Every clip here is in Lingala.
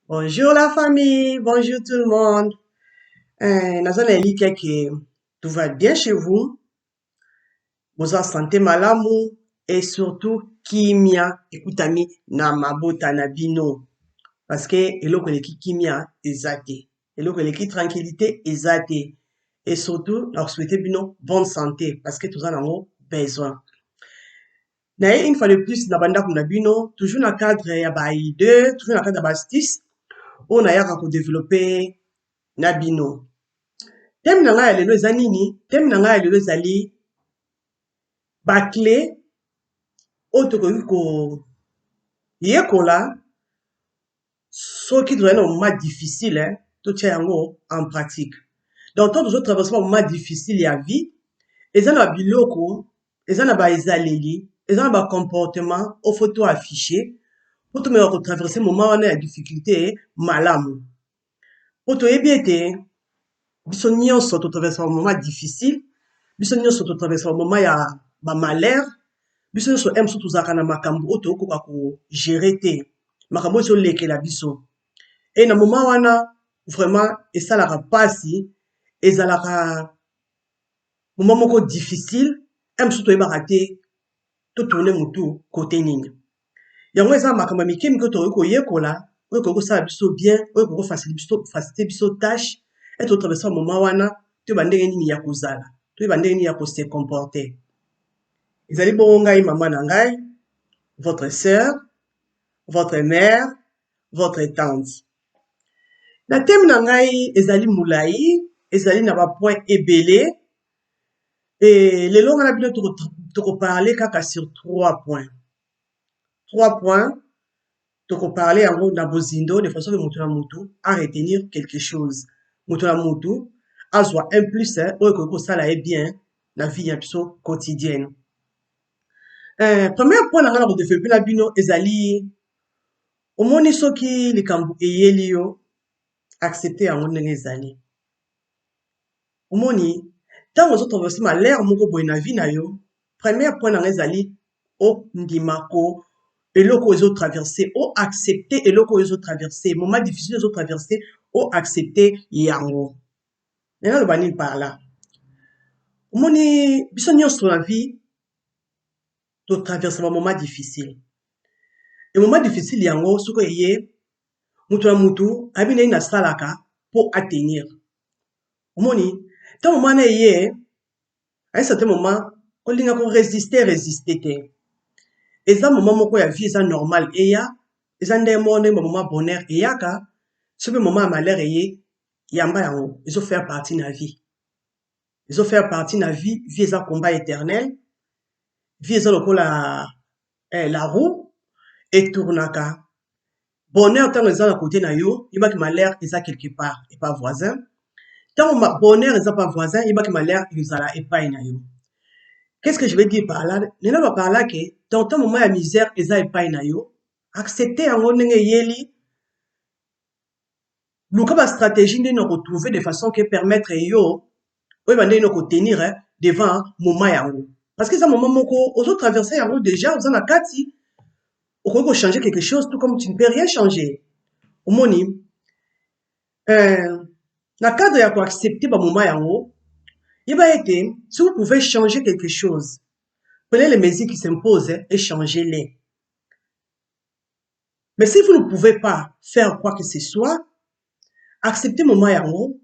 Bonjour la famille, bonjour tout le monde. Nazana elike que tout va bien chez vous, vous en santé malamu et surtout kimia ekutami na mabota na bino parce que eloko eleki kimia ezate, eloko eleki tranquillité ezate et surtout na souhaiter bino bonne santé parce que tout en avons besoin. Na une fois de plus na banda kuna bino toujours na cadre ya ba idée, toujours na cadre ya ba astuce on a yaka ko développer na bino. Thème na ngai ya lelo eza nini? Thème na ngai ya lelo ezali baclé oyo tokoki koyekola soki tozali na moment difficile totia yango en pratique. Donc ntango tozotraverse ba moment difficile ya vie eza na biloko, eza na baezaleli, eza na bacomportement oyo faut toaffiche po tomeka kotraverse moment wana ya difficulté malamu. Po toyebi ete biso nyonso totraverse ba moment difficile, biso nyonso totraverse ba moment ya bamalheur, biso nyonso mosusu tozalaka na makambo oyo tokoka kogere te, makambo oyo ezolekela biso. E na moment wana vraiment esalaka mpasi, ezalaka moment moko difficile, mosusu toyebaka te totourne motu kote nini. Yango eza makambo ya mike mike oyo tokoki koyekola, oyo ekoki kosala biso bien, oyo ekoki kofacilite biso tâche, ete totraverse ba moment wana toyeba ndenge nini ya kozala, toyeba ndenge nini ya kose comporter. Ezali bongo ngai mama na ngai, votre sœur, votre mère, votre tante. Na thème na ngai ezali mulai, ezali na ba point ebele, et lelo nga na bino tokoparle kaka sur 3 points. 3 points, tokoparle yango na bozindo de façon que moto na motu a retenir quelque chose. Moto na motu azwa un plus oyo ekoki kosala ye bien na vie ya biso quotidienne. Premier point na nga na kodevelope na bino ezali omoni soki likambo eyeli yo accepter yango ndenge ezali. Omoni ntango ozotraverse malheur moko boye na vie na yo, premier point na nga ezali ondima eloko oyo ezotraverse, oaccepter eloko oyo ezotraverse, moment difficile ezotraverse, oaccepter yango. Nena loba nini par là? Omoni biso nyonso na vie totraverse ba moment difficile. E moment difficile yango soko eye mutu na mutu abi ndenge nasalaka po atenir. Omoni ntango moment na eye à un certain moment olinga ko résister te. Eza moment moko ya vie eza normal eya, eza ndenge moko ndenge ba moment bonheur eyaka, soki moment ya malheur eye yamba yango ezo faire partie na vie. Ezo faire partie na vie, vie eza combat éternel, vie eza lokola la roue etournaka. Bonheur ntango eza na côté na yo, yebaki malheur eza quelque part et pas voisin. Ntango bonheur eza pas voisin, yebaki malheur ezala epai na yo. Qu'est-ce que je veux dire par là? Nena ba par là que dans ton moment ya misère eza epai na yo, accepter yango ndenge yeli, luka ba stratégie ndenge na retrouver de façon que permettre yo oyeba ndenge na kotenir devant moment yango. Parce que ça moment moko ozo traverser yango déjà oza na kati okoki ko changer quelque chose tout comme tu ne peux rien changer. Omoni na cadre ya ko accepter ba moment yango, yeba ete si vous pouvez changer quelque chose, prenez les mesures qui s'imposent et changez-les. Mais si vous ne pouvez pas faire quoi que ce soit, acceptez moment yango,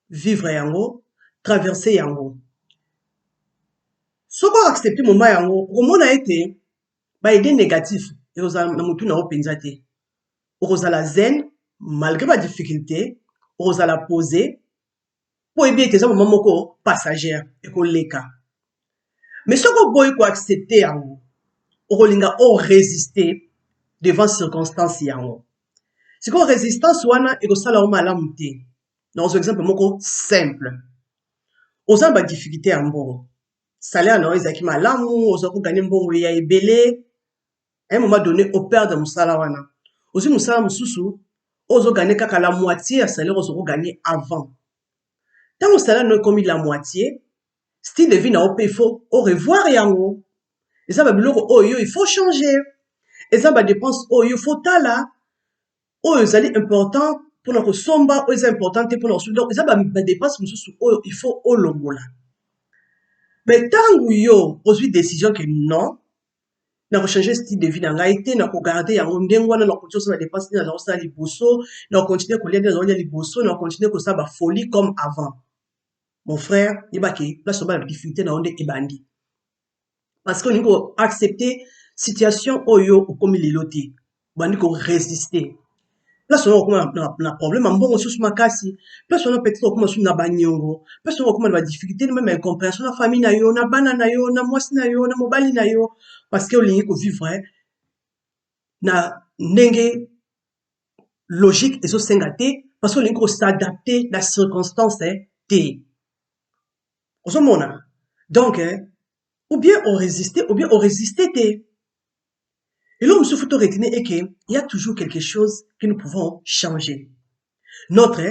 vivre yango, traverser yango. Soko accepter moment yango, komona ete ba idée négative et ozala na mutu na openza te. Ozala zen malgré ba difficulté, ozala posé po ebi ete eza moment moko passagère ekoleka. Mais soko boyi ko accepter yango, okolinga o résister devant circonstance yango. Siko résistance wana ekosala o malamu te. Dans un exemple moko simple. Oza ba difficulté ya mbongo. Salaire na ezaki malamu, oza ko gagner mbongo ya ebele. À un moment donné, au perdre musala wana. Ozi musala mususu, ozo gagner kaka la moitié ya salaire ozo gagner avant. Tant que salaire no comme la moitié, style de vie na o faut au revoir yango. Et ça ba biloko oyo il faut changer. Et ça ba dépense oyo faut tala. oyo ezali important mpona kosomba oyo eza important te mpona kosomba donc eza badepense mosusu oyo il faut olongola. Mais ntango yo ozwi décision ke non nakochanger style de vie na ngai te nakogarde yango ndenge wana nakokontinue kosala badepense nde nazala kosala liboso nakokontinue kolia nde nazala kolia liboso nakokontinue kosala bafolie comme avant. Mon frère yeba ke place oba na difficulté na yo nde ebandi parce que olingi koaccepte situation oyo okomi lelo te obandi korésister. Place wana okoma na problème ya mbongo mosusu makasi, place wana peut-être okoma mosusu na baniongo, place wana okoma na badifficulté même ya incompréhension na famille na yo na bana na yo na mwasi na yo na mobali na yo parce que olingi kovivre na ndenge logique ezosenga te parce que olingi kosadapte na circonstance te ozomona donc ou bien résister ou bien résister te. Et là, il faut retenir qu'il y a toujours quelque chose que nous pouvons changer. Notre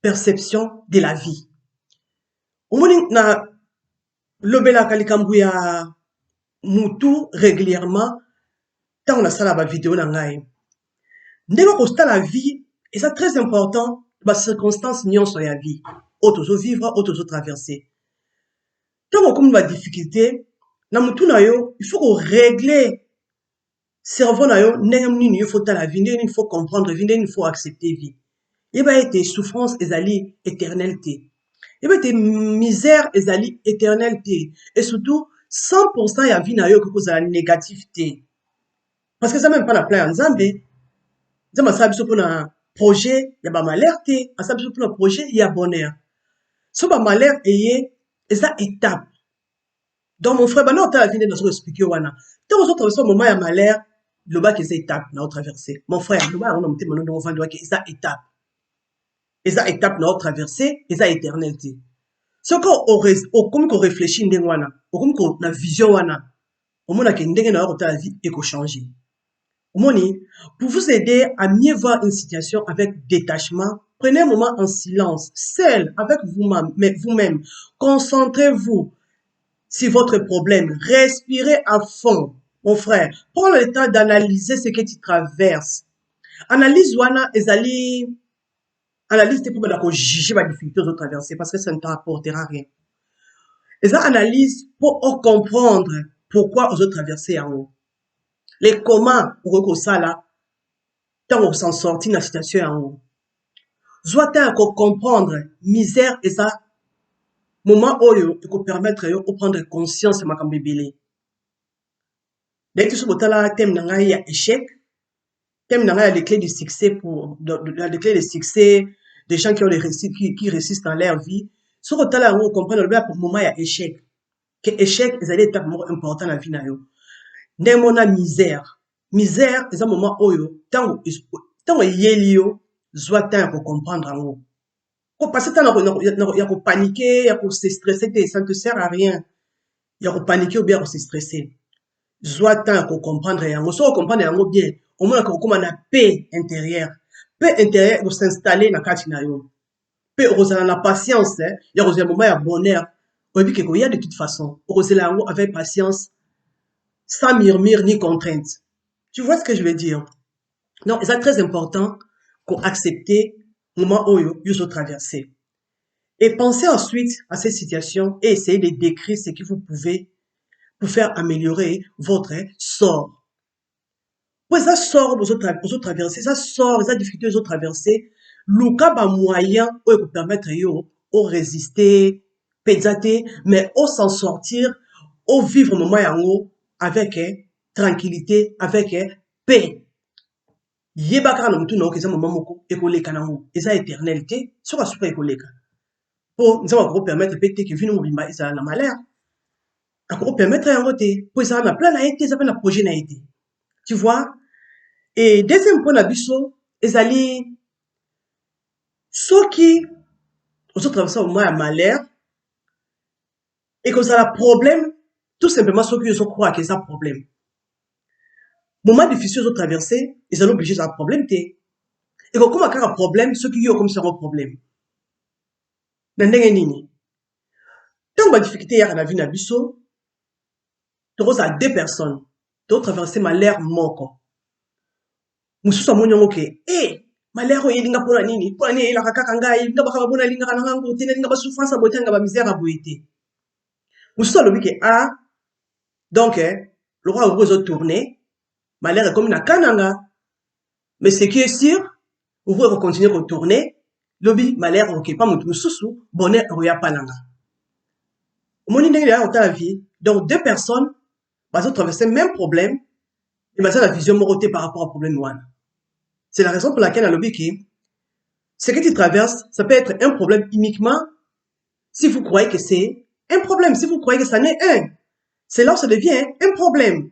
perception de la vie. Au moment na lobela kalikambu ya mutu régulièrement, tant on a ça la vidéo na ngai. Ndenge constat la vie, et c'est très important, ba circonstance nyonso ya vie. Auto vivre, auto traverser. Tant on comme la difficulté, na mutu na yo, il faut qu'on régler cerveau na yo ndenge nini il faut la vie ndenge il faut comprendre vie ndenge il faut accepter vie yeba ete souffrance ezali éternalité yeba ete misère ezali éternalité et surtout 100% ya vie na yo que kozala négatif te parce que ça même pas na plan ya nzambe nzambe asala biso mpona projet ya bamalheur te asala biso mpona projet ya bonheur so bamalheur eye eza étape donc mon frère bana otala vie ndenge nazo expliquer wana ntango ozotraverse moment ya malheur loba que c'est étape na traversée mon frère loba on a monté maintenant on va que ça étape na traversée et ça éternalité ce qu'on comme qu'on réfléchit ndenge wana comme qu'on na vision wana au monde que ndenge na la vie et qu'on changer au monde pour vous aider à mieux voir une situation avec détachement prenez un moment en silence seul avec vous-même concentrez-vous sur votre problème respirez à fond. Mon frère, prends le temps d'analyser ce que tu traverses. Analyse wana ezali analyse te pour juger la difficulté de traverser parce que ça ne t'apportera rien. Eza analyse pour comprendre pourquoi vous traverser en haut. Les comment pour que ça là tant on s'en sortir dans la situation en haut. Soit tant comprendre misère et ça moment oyo pour permettre de prendre conscience de ma kambibili. Dès que tu as thème y a échec, thème y a les clés du succès les clés de succès des gens qui ont qui réussissent dans leur vie. Si tu as on comprend le pour le moment il y a échec. Que échec est une étape importante dans la vie na yo. Ndemona misère. Misère est un moment oyo tant yelio soit temps pour comprendre en haut. Ko passer temps ya ko paniquer, ya ko se stresser, ça ne te sert à rien. Ya ko paniquer ou bien se stresser. Soit temps pour comprendre yango so comprendre yango bien au moins comme na paix intérieure pour s'installer na kati na yo paix ozala na patience ya kozala moment ya bonheur oyebi ke koya de toute façon ozala yango avec patience sans murmure ni contrainte tu vois ce que je veux dire donc c'est très important qu'on accepte moment oyo yo traverser et pensez ensuite à cette situation et essayez de décrire ce que vous pouvez pour faire améliorer votre sort. Oui, ça sort aux autres traverser, ça sort les difficultés aux autres traverser. Le cas ba moyen pour permettre yo au résister, pédater, mais au s'en sortir, au vivre moment yango avec tranquillité, avec paix. Yebaka na mutu na okeza moment moko ekoleka nango, eza éternalité, sur asuka ekoleka. Pour nous avons permettre péter que vino mobimba isa na malheur. Pour permettre yango te, pour ça na plan na été, ça na projet na été. Tu vois? Et deuxième point d'abisso, ezali ceux qui ont traversé au moins un malheur et que ça a problème, tout simplement ceux qui croient que ça a problème. Moment difficile ont traversé, ils sont obligés d'avoir problème et que comme il y a un problème, ceux qui ont comme ça un problème. Ndenge nini. Tant que difficulté y a dans la vie d'abisso, tu as deux personnes, tu as traversé malheur moko. Mususu amoni yango ke malheur oyo elinga mpona nini eyelaka kaka ngai nga bakaka mpona elingaka na ngango te nalinga basouffrance ya boye te nga bamisère ya boye te mosusu alobi ke donc le roi ouvre ezotourne malheur ekomi na kananga mais ce qui est sûr ouvre ekocontinue kotourne lobi malheur okepa motu mosusu bonheur ekoya palanga omoni ndenge deya kotala vie donc deux personnes bazotraverse même problème et baza na vision moko te par rapport à problème wana. C'est la raison pour laquelle alobi ke ce que tu traverses, ça peut être un problème uniquement si vous croyez que c'est un problème, si vous croyez que ça n'est un. C'est là où ça devient un problème.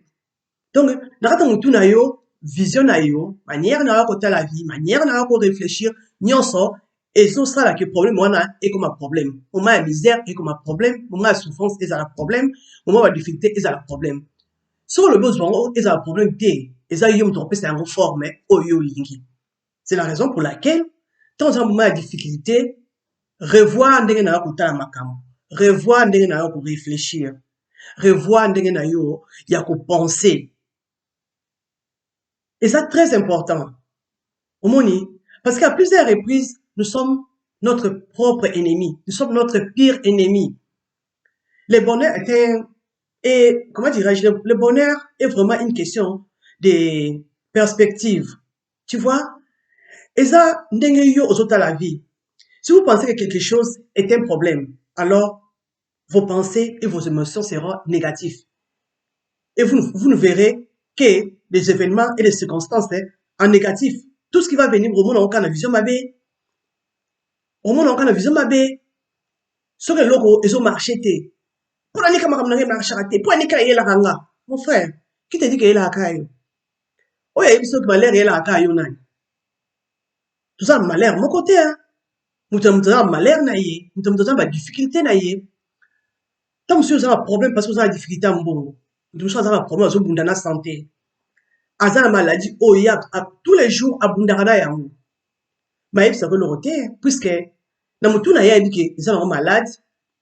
Donc, nakata mutu na yo, vision na yo, manière na yo kotala la vie, manière na yo ko réfléchir, nyonso, et ça sera là que problème wana est comme un problème. Moment la misère est comme un problème, moment la souffrance est un problème, moment la difficulté est un problème. Sur le besoin est un problème té, et ça yom trompé c'est un forme oyo lingi. C'est la raison pour laquelle dans un moment de difficulté, revoir ndenge na yo kotala makambo, revoir ndenge na yo ko réfléchir, revoir ndenge na yo ya ko penser. Et ça très important. Omoni, parce qu'à plusieurs reprises, nous sommes notre propre ennemi, nous sommes notre pire ennemi. Le bonheur comment dirais-je, le bonheur est vraiment une question de perspective. Tu vois? Et ça, ndenge yo ozota la vie. Si vous pensez que quelque chose est un problème, alors vos pensées et vos émotions seront négatives. Et vous ne verrez que les événements et les circonstances en négatif. Tout ce qui va venir au monde en la vision mabé. Au monde en la vision mabé. Ce que l'eau ils ont marché té. Pour l'année comme on a marché té. Pour l'année qu'il y a la ranga. Mon frère, qui t'a dit qu'il y a la caille? Oh, il y a une malheur il y a la caille. Tout ça malheur mon côté hein. Moutamouta malheur naïe. Moutamouta ba difficulté naïe. Tant que vous avez un problème parce que vous avez une difficulté en bon. Vous avez un problème avec la santé. Aza la maladie, oh, y a tous les jours à Bundarada yango. Mais ça veut le roter, puisque, na mutu na ya dit que ils sont malades,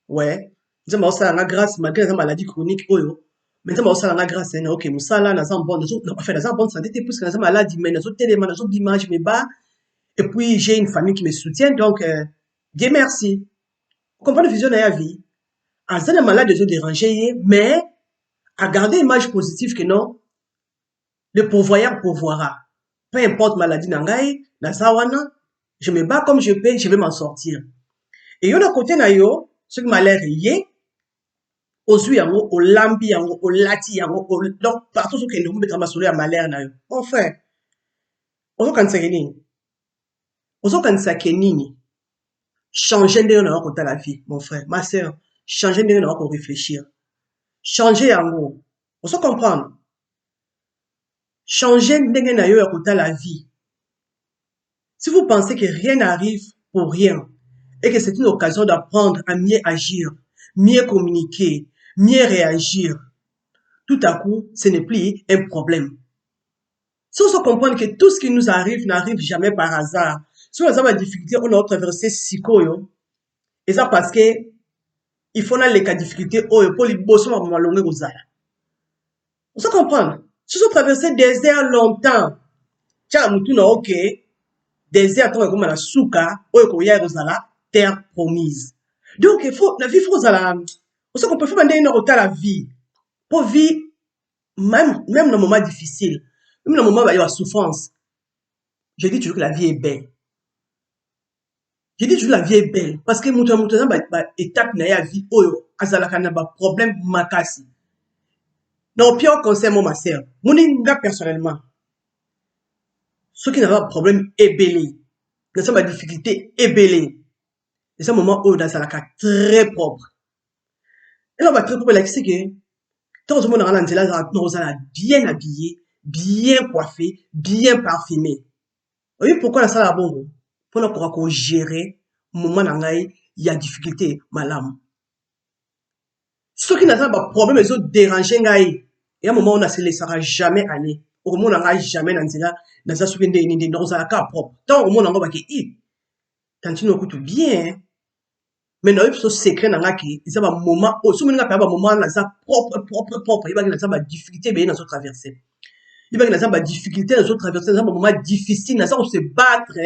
ouais, ils ont aussi la grâce, malgré la maladie chronique, oyo, mais ils ont aussi la grâce, ok, musala, na zan bon, enfin, na zan bonne santé, puisque na zan maladie, mais na zan téléma, na zan d'image, mais bas, et puis j'ai une famille qui me soutient, donc, Dieu merci. Vous comprenez la vision de la vie? Aza la malade, ils ont dérangé, mais, à garder image positive que non, le pourvoyeur pourvoira. Peu importe maladie nangai, na sawana, je me bats comme je peux, je vais m'en sortir. Et yon a côté na yo, ce qui m'a l'air yé, ozu yango, o lambi yango, o lati yango, donc partout ce que nous mettons ma soleil à malheur na yo. Mon frère, ozo kansake nini? Ozo kansake nini? Changer de na côté la vie, mon frère, ma sœur, changer de na ko réfléchir. Changer yango. Ozo comprendre. Changer ndenge na yo ya kota la vie. Si vous pensez que rien n'arrive pour rien et que c'est une occasion d'apprendre à mieux agir, mieux communiquer, mieux réagir, tout à coup, ce n'est plus un problème. Si on se comprend que tout ce qui nous arrive n'arrive jamais par hasard, si on a des difficultés, on a traversé Sikoyo, et ça parce que il faut dans les cas de difficultés, pour les bosser à malongue aux ala. On se comprend. Si on traversé des heures longtemps, tiens, moutou na ok, des heures comme la souka, ou y a la terre promise. Donc, il faut, la vie, faut la, on sait qu'on peut faire la vie. Pour vivre, même dans le moment difficile, même dans le moment où il y a la souffrance. Je dis toujours que la vie est belle. Je dis toujours que la vie est belle. Parce que moutou na étape na ya vie, azala kana ba problème makasi. Non, pire conseil, mon ma sœur. Mon inga personnellement. Ceux qui n'ont pas de problème ébélé. Dans sa difficulté ébélé. Et c'est un moment où dans sa cas très propre. Et là, on va très propre, c'est que, tant que le monde a bien habillé, bien coiffé, bien parfumé. Vous voyez pourquoi la salle a bon? Pour la qu'on gérer, moment où il y a difficulté, madame. Ceux qui n'ont pas de problème, ils ont dérangé, et à un moment où on ne se laissera jamais aller. Au moment où on n'a jamais dans sa souvenir dans un cas propre. Tant au monde on va dire, tant tu nous écoutes bien, mais non, il faut secret dans la qui, il y a un moment, au souvenir d'un moment, dans sa propre, il va y avoir une difficulté, mais dans sa traversée. il va y avoir des difficultés, des autres traverser des moments difficiles, des se battre.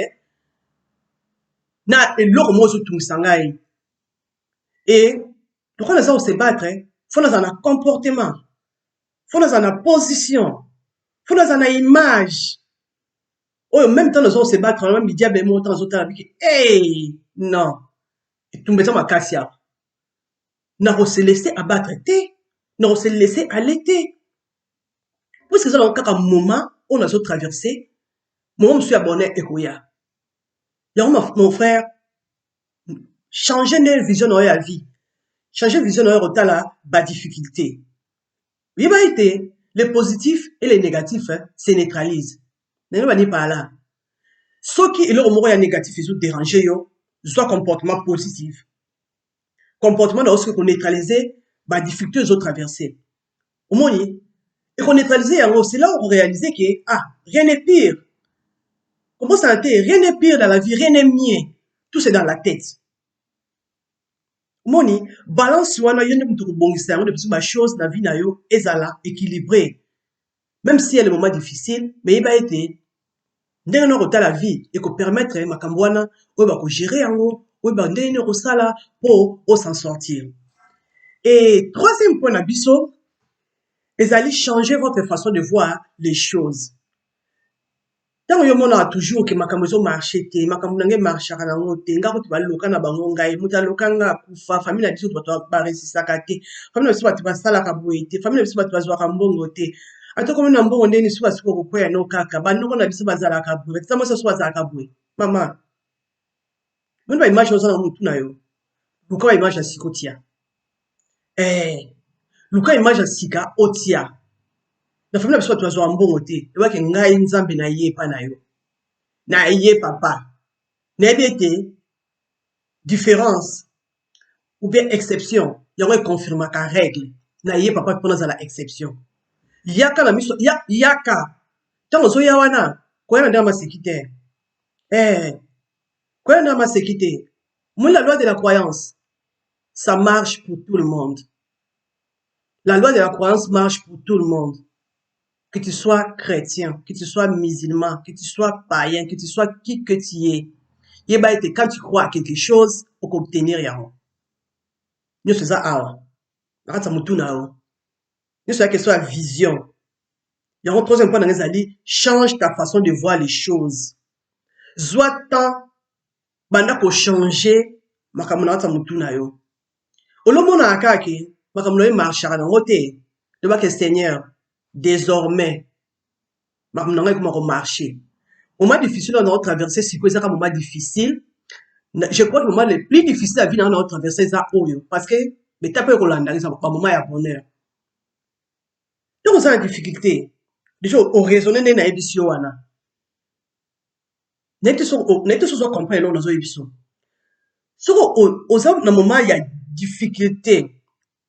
Na eloko moko ezotungisa ngai. Et pourquoi les gens se battre? Faut dans un comportement, faut dans une position, faut dans une image. Oh, même temps les gens se battre, même il dit ben moi temps autres hey non. Et tout mettant ma cassia. N'a se laisser abattre té, n'a se laisser aller té. Parce que ça dans un moment on a traversé, moi je suis abonné et koya. Mon frère, changer de vision dans la vie. Changer de vision dans la bas difficulté. Oui, bah, les positifs et les négatifs se neutralisent. N'est pas là. Ce qui est le mot négatif, ils ont dérangé, soit comportement positif. Comportement lorsque qu'on neutralisé, bah, difficulté aux autres traversées. Au moins, et qu'on neutralisé, c'est là où on réalisait que, ah, rien n'est pire. Comment ça a été? Rien n'est pire dans la vie, rien n'est mieux. Tout c'est dans la tête. Moni, balance wana yende mutu bongisa yango depuis ma chose na vie na yo ezala équilibré. Même si il y a des moments difficiles, mais il va être ndenge no kota la vie et ko permettre makambo wana oyo ba ko gérer yango, oyo ba ndenge no kosala po o s'en sortir. Et troisième point na biso, ezali changer votre façon de voir les choses. Tant yo mona toujours que makambo zo marché te, makambo nange marchaka nango te, ngako tu baloka na bango ngai, mutu alokanga kufa, famille na biso bato ba resisaka te, famille na biso bato basalaka boye te, famille na biso bato bazwaka mbongo te. Ato komi na mbongo ndeni so basiko kokwea no kaka, bandoko na biso bazalaka boye, tamo so bazalaka boye. Mama. Moni ba image oza na mutu na yo. Luka ba image ya sikotia. Luka image ya sika otia. La famille na biso bato bazwaka mbongo te, ebaki ngai nzambe na ye pa na yo. Na ye papa. N'ayez différence ou bien exception. Il y aurait confirmé qu'à règle. Na ye papa pendant la exception. Yaka na miso yaka. Tant ozo yawana, quoi na dama sécurité. Quoi na dama sécurité. Moi la loi de la croyance, ça marche pour tout le monde. La loi de la croyance marche pour tout le monde. Que tu sois chrétien, que tu sois musulman, que tu sois païen, que tu sois qui que tu es. Quand tu crois à quelque chose, pour obtenir yao. Nous faisons awa. Nakata mutuna o. Nous faisons question à vision. Il y a un troisième point dans les alliés. Change ta façon de voir les choses. Soit tant, banda ko changer, makamuna nakata mutuna yo. Olomona akake, makamuna yo marchara na ngote. De ba que Seigneur, désormais, makamuna yo comment marcher. Moment difficile, on a traversé, c'est quoi ça comme moment difficile? Je crois que le moment le plus difficile à vivre, on a traversé ça, parce que, mais t'as pas eu Rolanda, ça va pas moment à bonheur. Donc, on a une difficulté. Déjà, on raisonne dans l'émission, wana. N'était sur comprendre, là, dans l'émission. Sur, on a un moment, il y a difficulté.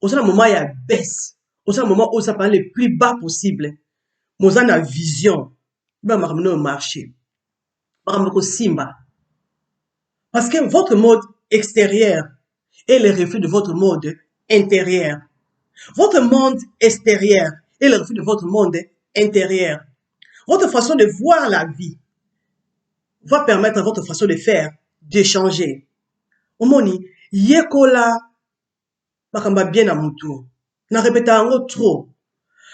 On a un moment, il y a baisse. On a un moment où ça parle le plus bas possible. On a une vision. Ben, on va marcher. Simba. Parce que votre mode extérieur est le reflet de votre mode intérieur. Votre monde extérieur est le reflet de votre monde intérieur. Votre façon de voir la vie va permettre à votre façon de faire de changer. Omoni, yekola, makamba bien à mutu. Na répété en trop.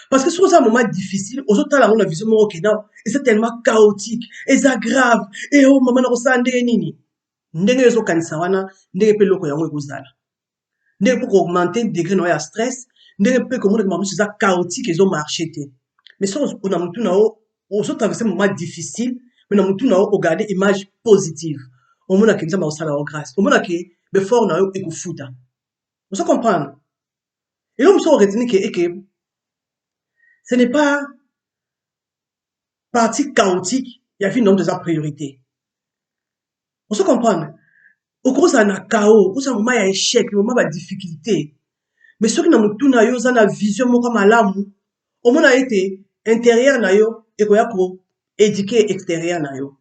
Parce que sur un moment difficile, aux autres, là, on a vu ce moment qui et c'est tellement chaotique, et c'est grave, et oh, maman, on s'en nini. Ndenge ezo kanisa wana, ndenge pe loko yango ekozala. Ndenge pour augmenter le degré de stress, ndenge pe comme on ça chaotique ezo marché te. Mais si on a mutu nao, on se traverser un moment difficile, mais on a mutu nao, on garde image positive. On mona ke nzamba osala o grâce. On mona ke be fort nao ekofuta. On se comprendre. Et là on se retenir que ce n'est pas partie chaotique, il y a une nombre de sa priorité. On se comprendre. Au cours ça na chaos, au cours ça moment il y a échec, moment il y a difficulté. Mais ce qui na mutu na yo za na vision moko malamu, au moins a été intérieur na yo et ko ya ko éduquer extérieur na yo.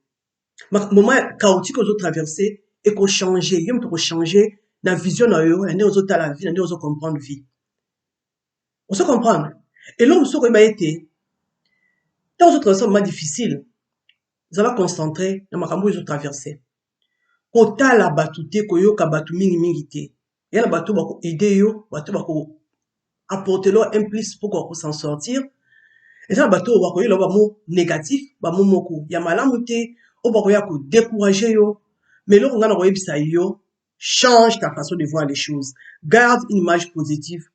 Moment chaotique aux autres traverser et ko changer, yom to ko changer na vision na yo, et aux autres la vie, et aux autres comprendre vie. On se comprendre. Et l'homme so ko ba été Tant que traversez un moment difficile, vous allez concentrer dans makambo vous traversez. Kota la batute koyoka batu mingi mingi te. Et la batu bako aider yo, batu bako apporter leur un plus pour s'en sortir. Et ça batu bako yo ba mot négatif, ba mot moko. Ya malamu te, o bako ya ko décourager yo. Mais là on a koyebisa yo, change ta façon de voir les choses. Garde une image positive.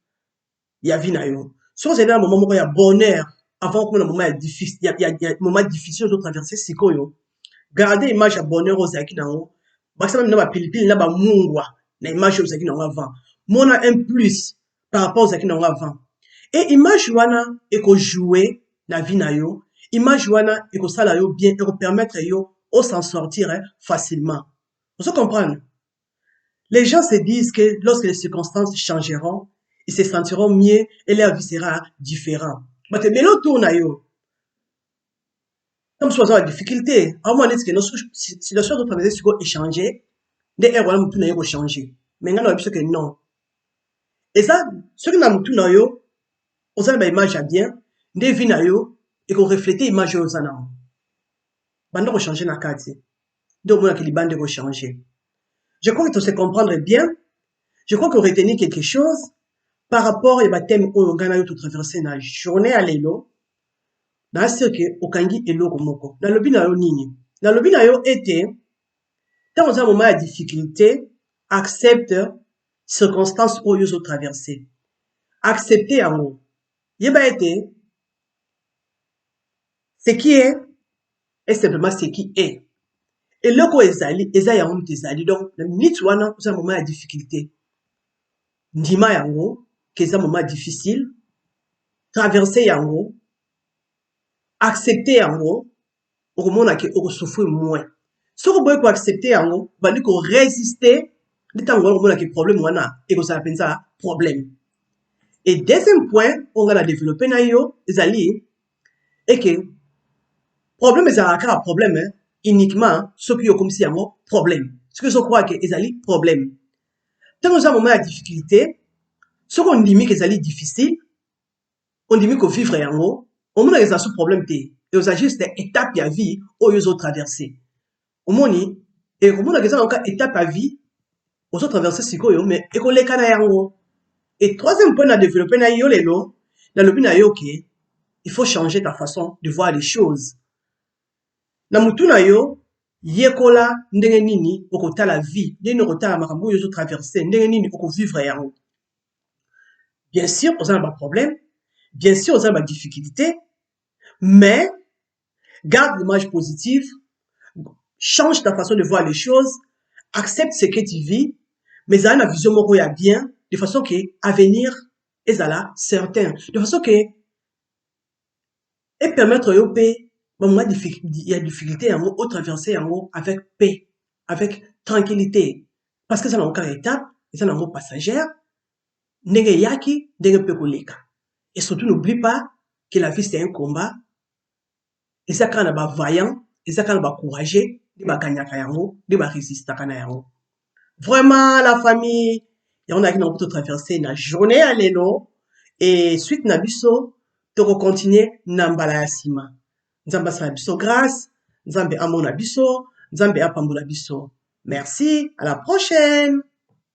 Ya vie na yo. Si vous êtes dans un moment où il y a bonheur, avant que le moment est difficile, il y a un moment difficile de traverser, c'est quoi yo? Gardez image à bonheur aux acquis dans haut. Maximum n'a pas pilipil, n'a pas mungwa, na image aux acquis dans avant. Mon a un plus par rapport aux acquis dans avant. Et image wana, et qu'on jouer, la vie na yo, image wana, et qu'on sala yo bien, et qu'on permettre yo, au s'en sortir, facilement. Vous comprenez? Les gens se disent que lorsque les circonstances changeront, ils se sentiront mieux et leur vie sera différente. Mais l'autre tourne à yo. Comme soit la difficulté, à un moment donné, que notre situation de travailler sur échanger, des erreurs nous tourne à changer. Mais on a vu que non. Et ça, ce que nous tourne à yo, on a une image à bien, des vies na yo, et qu'on reflète l'image aux anams. Bandon changer la carte. Donc, on a que les bandes changer. Je crois que tu sais comprendre bien. Je crois qu'on retenir quelque chose par rapport à thème au Ghana yo tout traverser na journée à l'élo. Na seke okangi eloko moko. Na lobi na yo nini? Na lobi na yo était, tant dans un moment de difficulté, accepte circonstances où yo traverser. Accepter en haut. Yeba été, ce qui est simplement ce qui est. Et loko ezali, eza ya mou ezali. Donc, la minute wana, c'est un moment de difficulté. Ndima yango, que c'est un moment difficile. Traverser yango, accepter yango, au moment où on souffre moins. Si on peut accepter yango, bah lui qu'on résister, le temps où on a un problème wana et qu'on s'appelle ça problème. Et deuxième point, on va la développer na yo, ezali, et que problème ezalaka un problème uniquement ce qui est comme si yango problème. Ce que je crois que ezali problème. Tant qu'on a un moment de difficulté, ce qu'on dit que ezali difficile, on dit que vivre yango, on a des problème te. Et on a juste des étapes de vie où ils ont traversé. Au moni, et comme on a des étapes à vie, aux autres traversé si quoi, mais et qu'on les canne yango. Et troisième point à développer na yo lelo, na lobi na yo ke, il faut changer ta façon de voir les choses. Na mutu na yo, yekola ndenge nini okota la vie, ndenge okota makambo yo traverser, ndenge nini oko vivre yango. Bien sûr, on a pas problème, bien sûr, on a pas difficulté, mais garde l'image positive, change ta façon de voir les choses, accepte ce que tu vis, mais ça a une vision moko ya bien, de façon que avenir est là certain, de façon que et permettre yo paix, moment il y a difficulté en haut, au traverser en haut avec paix, avec tranquillité, parce que ça n'a aucun étape, et ça n'a aucun passagère, ndenge yaki, ndenge pe koleka. Et surtout n'oublie pas que la vie c'est un combat, et ça quand on a vaillant, et ça quand on a courageux, de ba gagner yango, de ba résister kana yango. Vraiment la famille, et on a qui n'ont pas traversé la journée à l'élo, et suite na biso, to continuer nambala ya sima. Nzambe asala biso grâce, Nzambe amona biso, Nzambe apambola biso. Merci, à la prochaine.